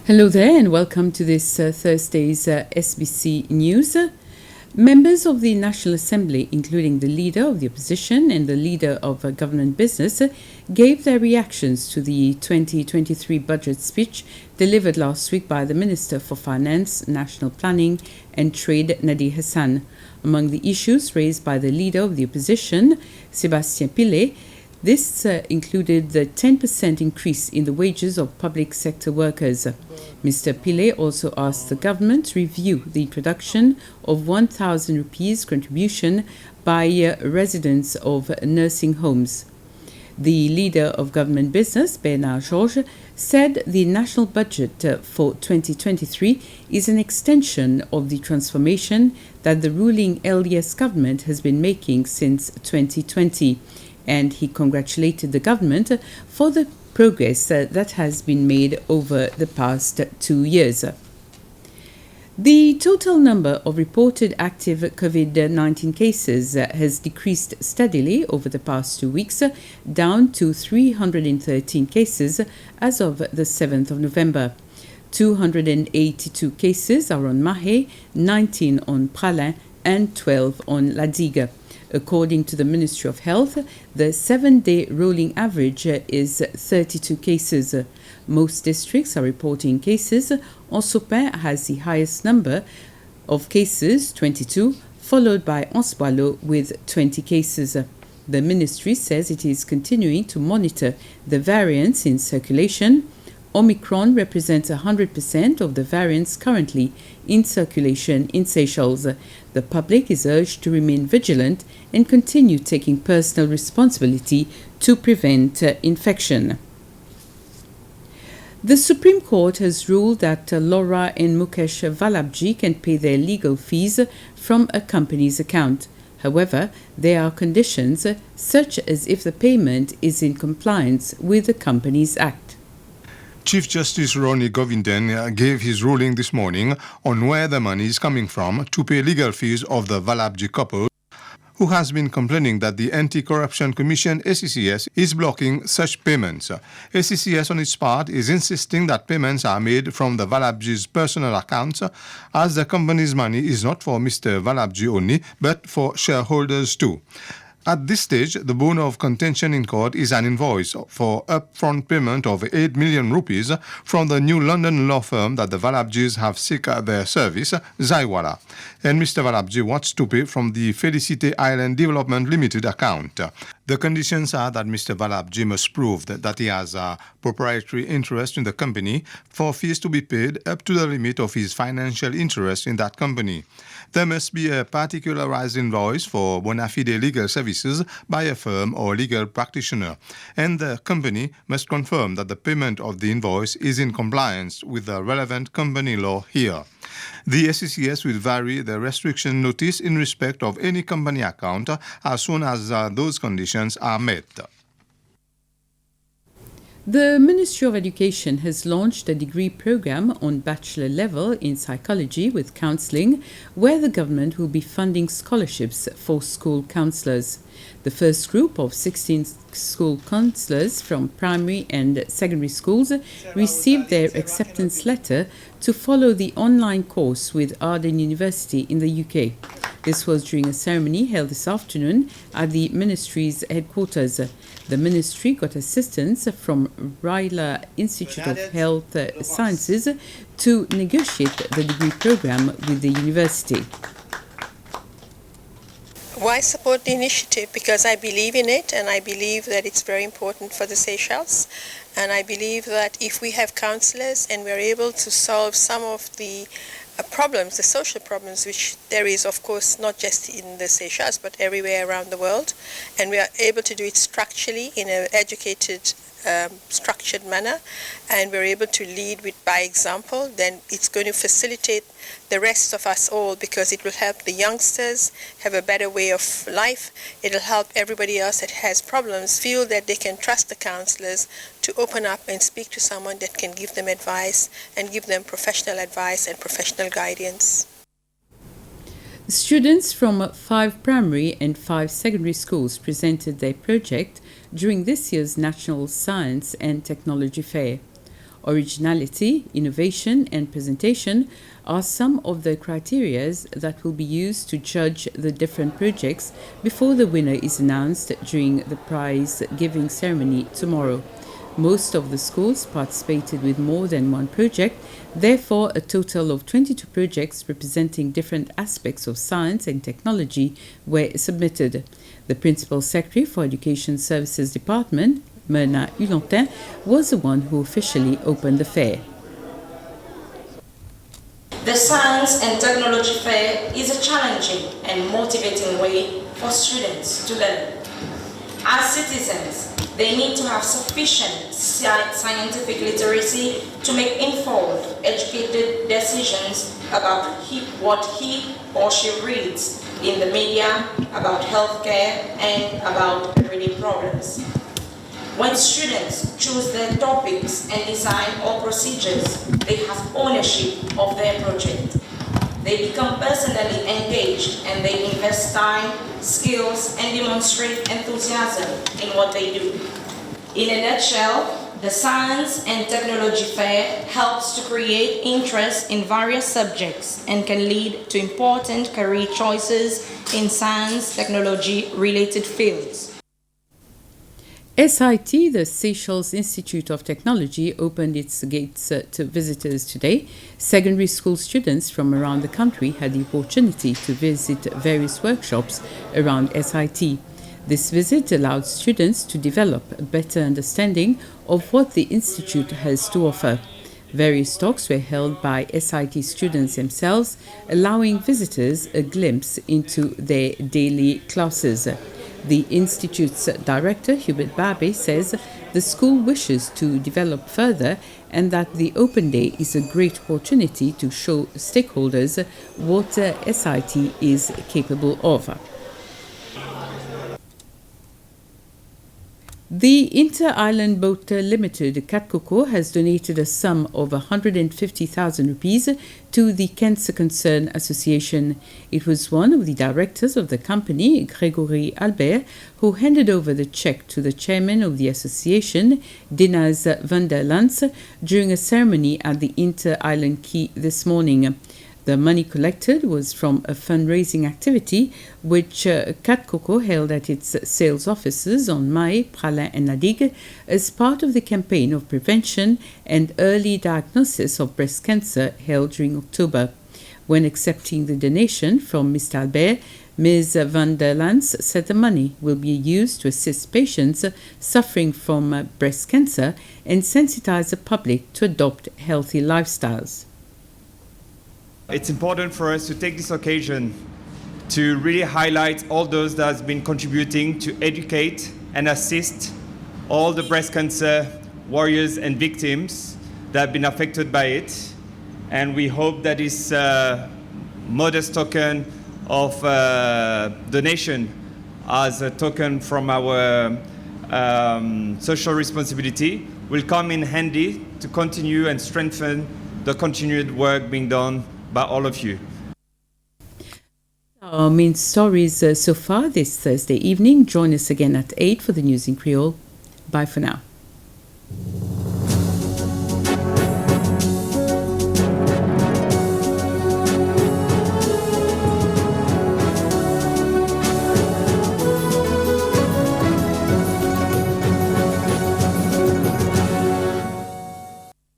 Hello there and welcome to this Thursday's SBC News. Members of the National Assembly, including the Leader of the Opposition and the Leader of Government Business, gave their reactions to the 2023 budget speech delivered last week by the Minister for Finance, National Planning and Trade, Nadi Hassan. Among the issues raised by the Leader of the Opposition, Sébastien Pillay, this included the 10% increase in the wages of public sector workers. Mr. Pillay also asked the government to review the introduction of 1,000 rupees contribution by residents of nursing homes. The Leader of Government Business, Bernard Georges, said the national budget for 2023 is an extension of the transformation that the ruling LDS government has been making since 2020. And he congratulated the government for the progress that has been made over the past 2 years. The total number of reported active COVID-19 cases has decreased steadily over the past 2 weeks, down to 313 cases as of the 7th of November. 282 cases are on Mahé, 19 on Praslin, and 12 on La Digue. According to the Ministry of Health, the 7-day rolling average is 32 cases. Most districts are reporting cases. Ensopin has the highest number of cases, 22, followed by Ansboilo with 20 cases. The ministry says it is continuing to monitor the variants in circulation. Omicron represents 100% of the variants currently in circulation in Seychelles. The public is urged to remain vigilant and continue taking personal responsibility to prevent infection. The Supreme Court has ruled that Laura and Mukesh Vallabhji can pay their legal fees from a company's account. However, there are conditions such as if the payment is in compliance with the Companies Act. Chief Justice Ronnie Govindan gave his ruling this morning on where the money is coming from to pay legal fees of the Vallabhji couple, who has been complaining that the Anti-Corruption Commission ACCS is blocking such payments. ACCS on its part is insisting that payments are made from the Vallabhji's personal accounts, as the company's money is not for Mr. Vallabhji only, but for shareholders too. At this stage, the bone of contention in court is an invoice for upfront payment of 8 million rupees from the new London law firm that the Vallabhjis have sought their service, Zaiwala. And Mr. Vallabhji wants to pay from the Felicity Island Development Limited account. The conditions are that Mr. Vallabhji must prove that he has a proprietary interest in the company for fees to be paid up to the limit of his financial interest in that company. There must be a particularized invoice for bona fide legal services by a firm or legal practitioner, and the company must confirm that the payment of the invoice is in compliance with the relevant company law here. The ACCS will vary the restriction notice in respect of any company account as soon as those conditions are met. The Ministry of Education has launched a degree program on bachelor level in psychology with counselling, where the government will be funding scholarships for school counsellors. The first group of 16 school counsellors from primary and secondary schools received their acceptance letter to follow the online course with Arden University in the UK. This was during a ceremony held this afternoon at the Ministry's headquarters. The Ministry got assistance from Ryla Institute of Health Sciences to negotiate the degree program with the university. Why support the initiative? Because I believe in it, and I believe that it's very important for the Seychelles. And I believe that if we have counsellors and we're able to solve some of the problems, the social problems, which there is, of course, not just in the Seychelles, but everywhere around the world, and we are able to do it structurally in an educated, structured manner, and we're able to lead by example, then it's going to facilitate the rest of us all, because it will help the youngsters have a better way of life. It'll help everybody else that has problems feel that they can trust the counsellors to open up and speak to someone that can give them advice and give them professional advice and professional guidance. Students from 5 primary and 5 secondary schools presented their project during this year's National Science and Technology Fair. Originality, innovation, and presentation are some of the criteria that will be used to judge the different projects before the winner is announced during the prize-giving ceremony tomorrow. Most of the schools participated with more than one project, therefore a total of 22 projects representing different aspects of science and technology were submitted. The Principal Secretary for Education Services Department, Myrna Hulantin, was the one who officially opened the fair. The Science and Technology Fair is a challenging and motivating way for students to learn. As citizens, they need to have sufficient scientific literacy to make informed, educated decisions about what he or she reads in the media, about healthcare, and about everyday problems. When students choose their topics and design or procedures, they have ownership of their project. They become personally engaged and they invest time, skills, and demonstrate enthusiasm in what they do. In a nutshell, the Science and Technology Fair helps to create interest in various subjects and can lead to important career choices in science, technology-related fields. SIT, the Seychelles Institute of Technology, opened its gates to visitors today. Secondary school students from around the country had the opportunity to visit various workshops around SIT. This visit allowed students to develop a better understanding of what the institute has to offer. Various talks were held by SIT students themselves, allowing visitors a glimpse into their daily classes. The Institute's director, Hubert Barbe, says the school wishes to develop further and that the Open Day is a great opportunity to show stakeholders what SIT is capable of. The Inter-Island Boat Limited, Cat Coco, has donated a sum of 150,000 rupees to the Cancer Concern Association. It was one of the directors of the company, Grégory Albert, who handed over the cheque to the chairman of the association, Dinas van der Lans, during a ceremony at the Inter-Island Quay this morning. The money collected was from a fundraising activity which Cat Coco held at its sales offices on Mahé, Praslin and Ladigue as part of the campaign of prevention and early diagnosis of breast cancer held during October. When accepting the donation from Mr. Albert, Ms. van der Lans said the money will be used to assist patients suffering from breast cancer and sensitize the public to adopt healthy lifestyles. It's important for us to take this occasion to really highlight all those that have been contributing to educate and assist all the breast cancer warriors and victims that have been affected by it. And we hope that this modest token of donation as a token from our social responsibility will come in handy to continue and strengthen the continued work being done by all of you. Our main stories so far this Thursday evening. Join us again at 8 for the news in Creole. Bye for now.